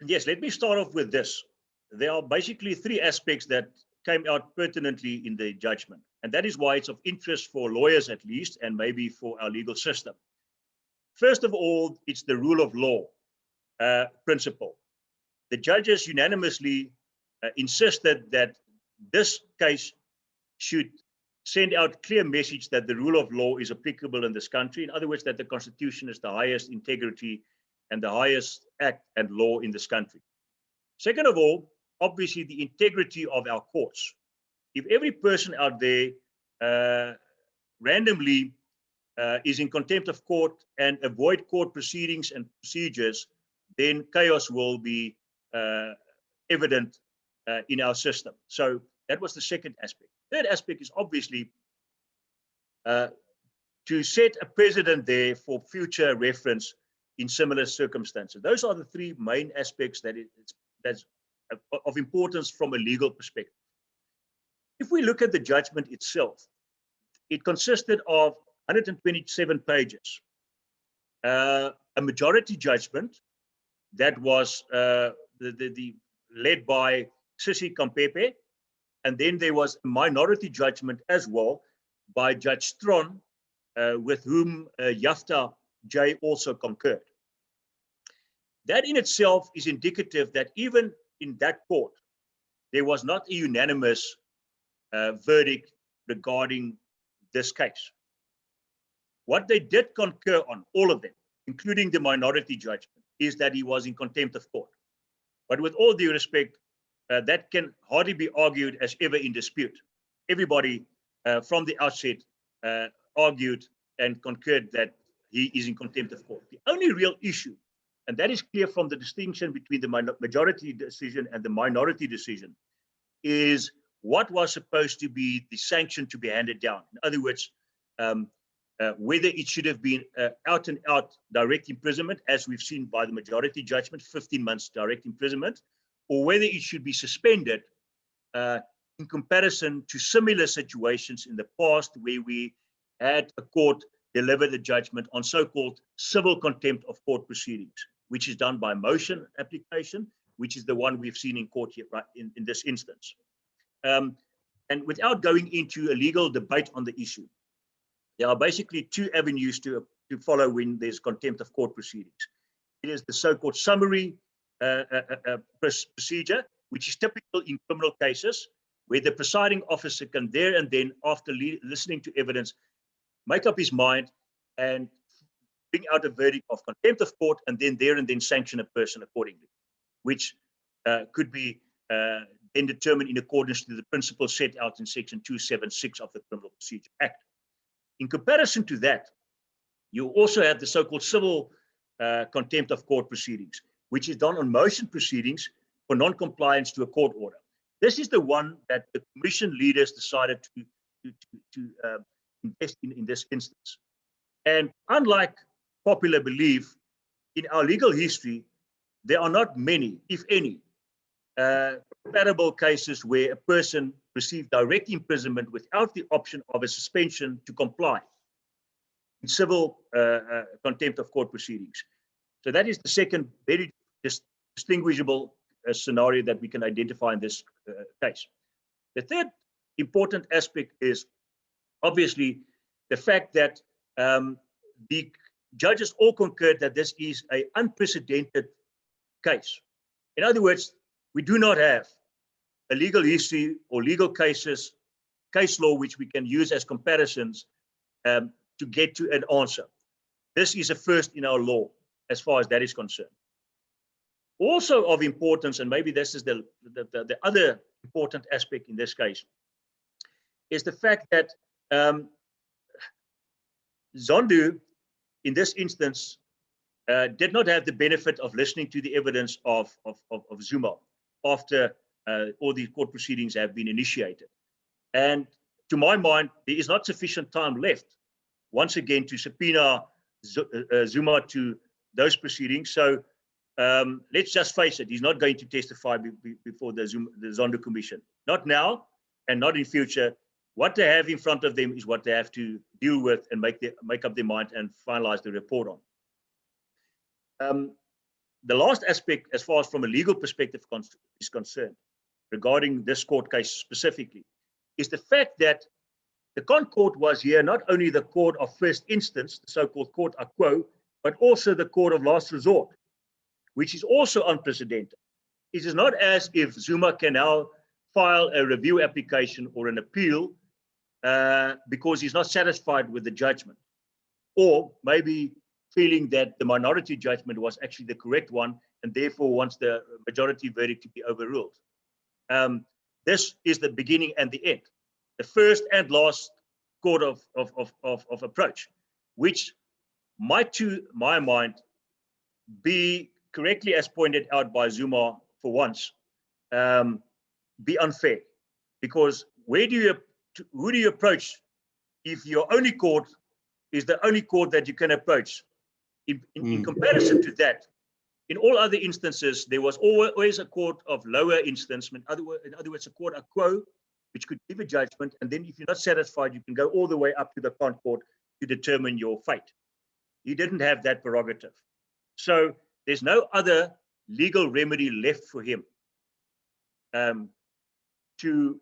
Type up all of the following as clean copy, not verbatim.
Yes, let me start off with this. There are basically three aspects that came out pertinently in the judgment, and that is why it's of interest for lawyers at least, and maybe for our legal system. First of all, it's the rule of law principle. The judges unanimously insisted that this case should send out clear message that the rule of law is applicable in this country. In other words, that the Constitution is the highest integrity and the highest act and law in this country. Second of all, obviously the integrity of our courts. If every person out there randomly is in contempt of court and avoid court proceedings and procedures, then chaos will be evident in our system. So that was the second aspect. Third aspect is obviously to set a precedent there for future reference in similar circumstances. Those are the three main aspects that's of importance from a legal perspective. If we look at the judgment itself, it consisted of 127 pages, a majority judgment that was led by Sissy Kampepe, and then there was a minority judgment as well by Judge Stron, with whom Yafta J also concurred. That in itself is indicative that even in that court, there was not a unanimous verdict regarding this case. What they did concur on, all of them, including the minority judgment, is that he was in contempt of court. But with all due respect, that can hardly be argued as ever in dispute. Everybody from the outset argued and concurred that he is in contempt of court. The only real issue, and that is clear from the distinction between the majority decision and the minority decision, is what was supposed to be the sanction to be handed down. In other words, whether it should have been out and out direct imprisonment, as we've seen by the majority judgment, 15 months direct imprisonment, or whether it should be suspended in comparison to similar situations in the past where we had a court deliver the judgment on so-called civil contempt of court proceedings, which is done by motion application, which is the one we've seen in court here, right, in this instance. And without going into a legal debate on the issue, there are basically two avenues to follow when there's contempt of court proceedings. It is the so-called summary procedure, which is typical in criminal cases, where the presiding officer can there and then, after listening to evidence, make up his mind and bring out a verdict of contempt of court, and then sanction a person accordingly, which could be then determined in accordance to the principles set out in Section 276 of the Criminal Procedure Act. In comparison to that, you also have the so-called civil contempt of court proceedings, which is done on motion proceedings for non-compliance to a court order. This is the one that the commission leaders decided to invest in this instance. And unlike popular belief, in our legal history, there are not many, if any, comparable cases where a person received direct imprisonment without the option of a suspension to comply in civil contempt of court proceedings. So that is the second very distinguishable scenario that we can identify in this case. The third important aspect is obviously the fact that the judges all concurred that this is an unprecedented case. In other words, we do not have a legal history or legal cases, case law, which we can use as comparisons to get to an answer. This is a first in our law as far as that is concerned. Also of importance, and maybe this is the other important aspect in this case, is the fact that Zondo, in this instance, did not have the benefit of listening to the evidence of Zuma after all the court proceedings have been initiated. And to my mind, there is not sufficient time left, once again, to subpoena Zuma to those proceedings. So let's just face it, he's not going to testify before the Zondo Commission. Not now and not in future. What they have in front of them is what they have to deal with and make up their mind and finalize the report on. the last aspect, as far as from a legal perspective is concerned, regarding this court case specifically, is the fact that the Court was here not only the court of first instance, the so-called court a quo, but also the court of last resort, which is also unprecedented. It is not as if Zuma can now file a review application or an appeal because he's not satisfied with the judgment, or maybe feeling that the minority judgment was actually the correct one and therefore wants the majority verdict to be overruled. This is the beginning and the end, the first and last court of approach, which might, to my mind, be correctly, as pointed out by Zuma for once, be unfair. Because who do you approach if your only court is the only court that you can approach? In comparison to that, in all other instances, there was always a court of lower instance, in other words, a court a quo, which could give a judgment, and then if you're not satisfied, you can go all the way up to the court to determine your fate. He didn't have that prerogative. So there's no other legal remedy left for him to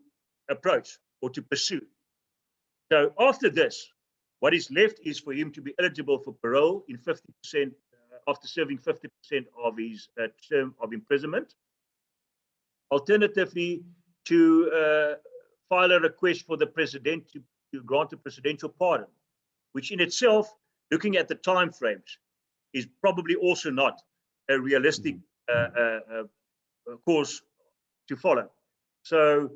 approach or to pursue. So after this, what is left is for him to be eligible for parole in 50%, after serving 50% of his term of imprisonment. Alternatively, to file a request for the president to grant a presidential pardon, which in itself, looking at the time frames, is probably also not a realistic course to follow. So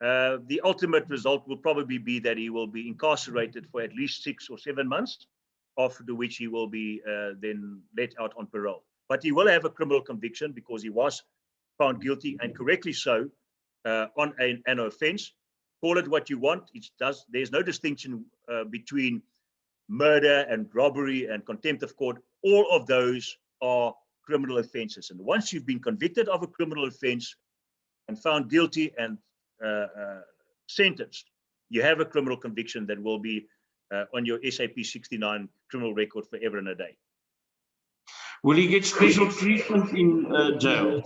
the ultimate result will probably be that he will be incarcerated for at least 6 or 7 months, after which he will be then let out on parole. But he will have a criminal conviction because he was found guilty, and correctly so, on an offense. Call it what you want. There's no distinction between murder and robbery and contempt of court. All of those are criminal offenses. And once you've been convicted of a criminal offense and found guilty and sentenced, you have a criminal conviction that will be on your SAP 69 criminal record forever and a day. Will he get special treatment in jail?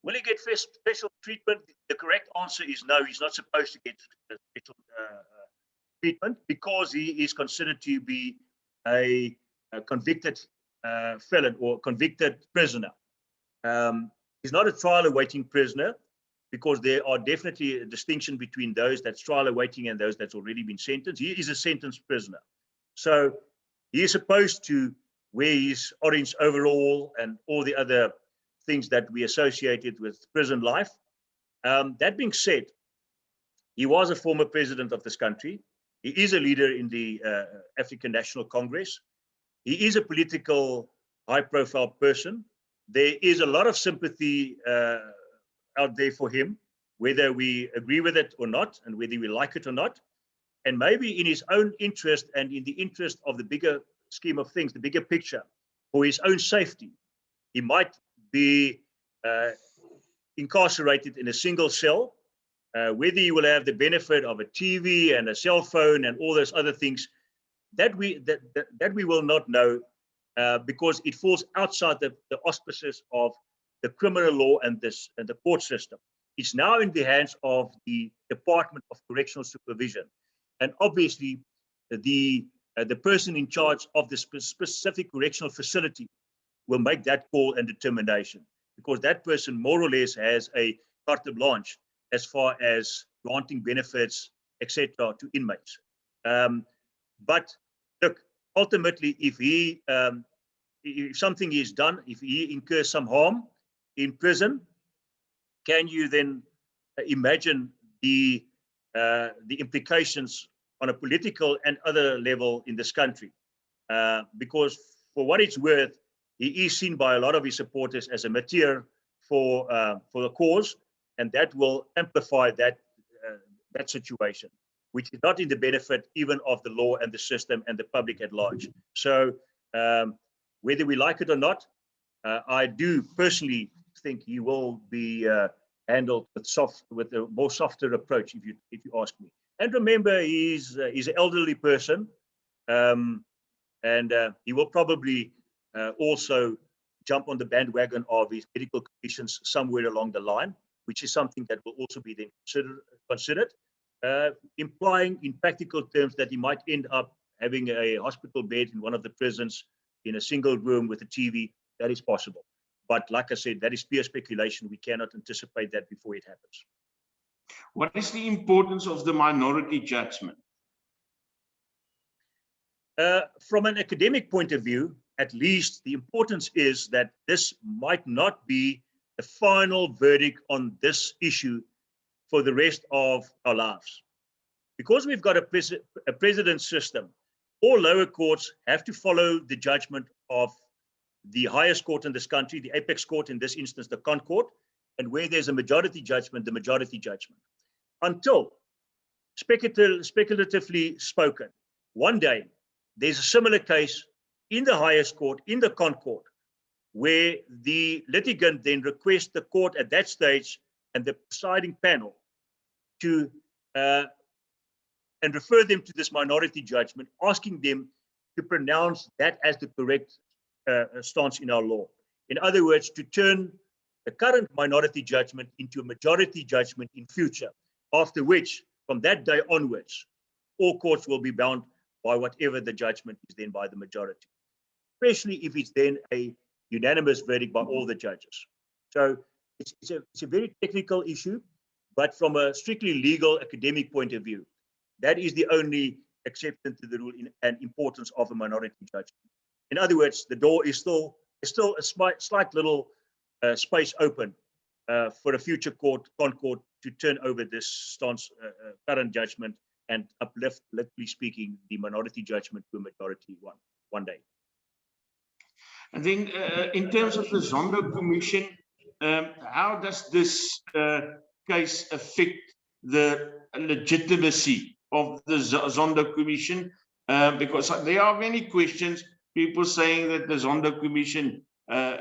Will he get special treatment? The correct answer is no, he's not supposed to get special treatment because he is considered to be a convicted felon or convicted prisoner. He's not a trial awaiting prisoner, because there are definitely a distinction between those that's trial awaiting and those that's already been sentenced. He is a sentenced prisoner. So he is supposed to wear his orange overall and all the other things that we associated with prison life. That being said, he was a former president of this country. He is a leader in the African National Congress. He is a political high-profile person. There is a lot of sympathy out there for him, whether we agree with it or not, and whether we like it or not. And maybe in his own interest and in the interest of the bigger scheme of things, the bigger picture, for his own safety, he might be incarcerated in a single cell. Whether he will have the benefit of a TV and a cell phone and all those other things, that we will not know, because it falls outside the auspices of the criminal law and the court system. It's now in the hands of the Department of Correctional Supervision, and obviously the person in charge of the specific correctional facility will make that call and determination, because that person more or less has a carte blanche as far as granting benefits, etc., to inmates. But look, ultimately, if something is done, if he incurs some harm in prison, can you then imagine the implications on a political and other level in this country? Because for what it's worth, he is seen by a lot of his supporters as a martyr for the cause, and that will amplify that situation, which is not in the benefit even of the law and the system and the public at large. So whether we like it or not, I do personally think he will be handled with a more softer approach, if you ask me. And remember, he's an elderly person, and he will probably also jump on the bandwagon of his medical conditions somewhere along the line, which is something that will also be then considered, implying in practical terms that he might end up having a hospital bed in one of the prisons in a single room with a TV. That is possible. But like I said, that is pure speculation. We cannot anticipate that before it happens. What is the importance of the minority judgment? From an academic point of view, at least the importance is that this might not be the final verdict on this issue for the rest of our lives. Because we've got a precedent system, all lower courts have to follow the judgment of the highest court in this country, the apex court, in this instance, the Con Court, and where there's a majority judgment, the majority judgment. Until, speculatively spoken, one day there's a similar case in the highest court, in the Con Court, where the litigant then requests the court at that stage and the presiding panel to and refer them to this minority judgment, asking them to pronounce that as the correct stance in our law. In other words, to turn the current minority judgment into a majority judgment in future, after which, from that day onwards, all courts will be bound by whatever the judgment is then by the majority, especially if it's then a unanimous verdict by all the judges. So it's a very technical issue, but from a strictly legal academic point of view, that is the only exception to the rule and importance of a minority judgment. In other words, the door is still a slight little space open for a future court, Con Court, to turn over this stance, current judgment, and uplift, literally speaking, the minority judgment to a majority one day. And then in terms of the Zondo Commission, how does this case affect the legitimacy of the Zondo Commission? Because there are many questions, people saying that the Zondo Commission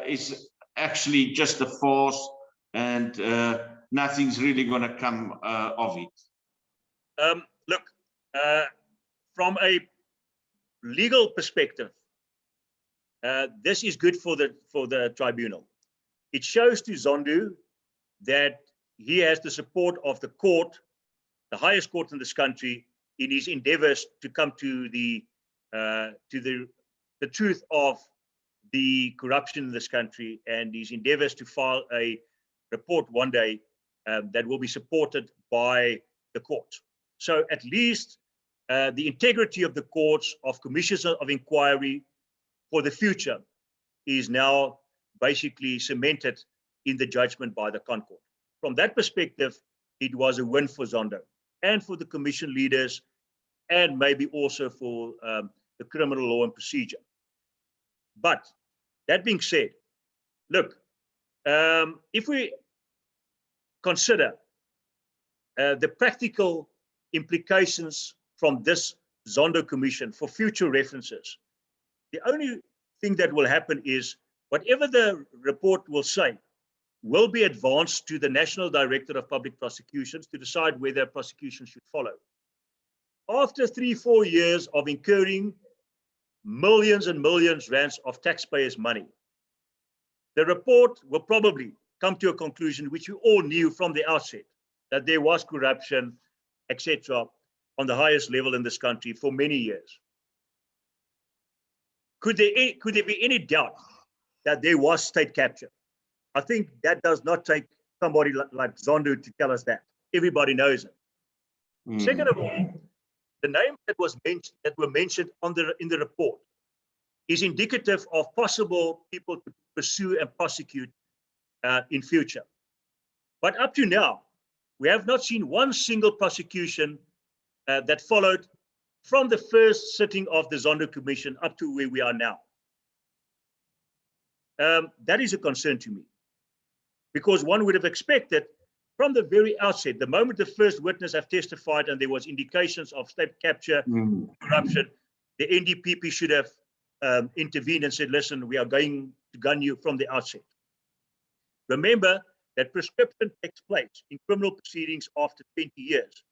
is actually just a farce and nothing's really going to come of it. Look, from a legal perspective, this is good for the tribunal. It shows to Zondo that he has the support of the court, the highest court in this country, in his endeavors to come to the truth of the corruption in this country, and his endeavors to file a report one day that will be supported by the court. So at least the integrity of the courts, of commissions of inquiry for the future, is now basically cemented in the judgment by the Con Court. From that perspective, it was a win for Zondo and for the commission leaders, and maybe also for the criminal law and procedure. But that being said, look, if we consider the practical implications from this Zondo Commission for future references, the only thing that will happen is whatever the report will say will be advanced to the National Director of Public Prosecutions to decide whether prosecution should follow. After 3-4 years of incurring millions and millions rands of taxpayers' money, the report will probably come to a conclusion which we all knew from the outset, that there was corruption, etc., on the highest level in this country for many years. Could there be any doubt that there was state capture? I think that does not take somebody like Zondo to tell us that. Everybody knows it. Second of all, the names that were mentioned in the report is indicative of possible people to pursue and prosecute in future. But up to now, we have not seen one single prosecution that followed from the first sitting of the Zondo Commission up to where we are now. That is a concern to me, because one would have expected from the very outset, the moment the first witness have testified and there was indications of state capture, corruption, the NDPP should have intervened and said, listen, we are going to gun you from the outset. Remember that prescription takes place in criminal proceedings after 20 years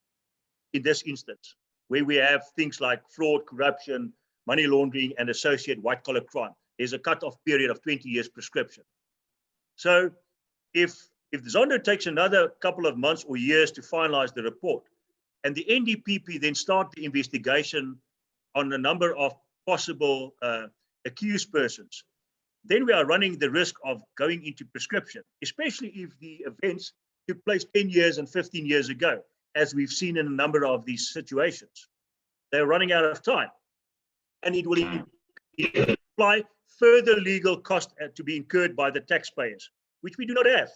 in this instance, where we have things like fraud, corruption, money laundering, and associated white-collar crime. there's a cut-off period of 20 years prescription. So if the Zondo takes another couple of months or years to finalize the report, and the NDPP then start the investigation on a number of possible accused persons, then we are running the risk of going into prescription, especially if the events took place 10 years and 15 years ago, as we've seen in a number of these situations. They're running out of time, and it will imply further legal cost to be incurred by the taxpayers, which we do not have.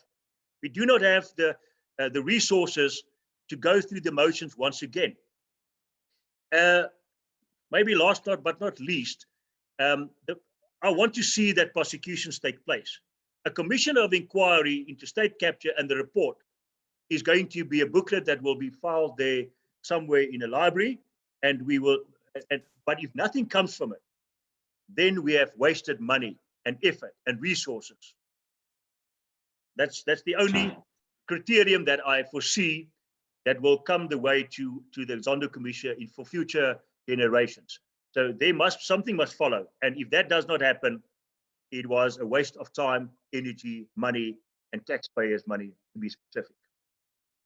We do not have the resources to go through the motions once again. Maybe last but not least, I want to see that prosecutions take place. A commission of inquiry into state capture and the report is going to be a booklet that will be filed there somewhere in a library, and we will. But if nothing comes from it, then we have wasted money and effort and resources. That's the only criterion that I foresee that will come the way to the Zondo Commission for future generations. So something must follow. And if that does not happen, it was a waste of time, energy, money, and taxpayers' money, to be specific.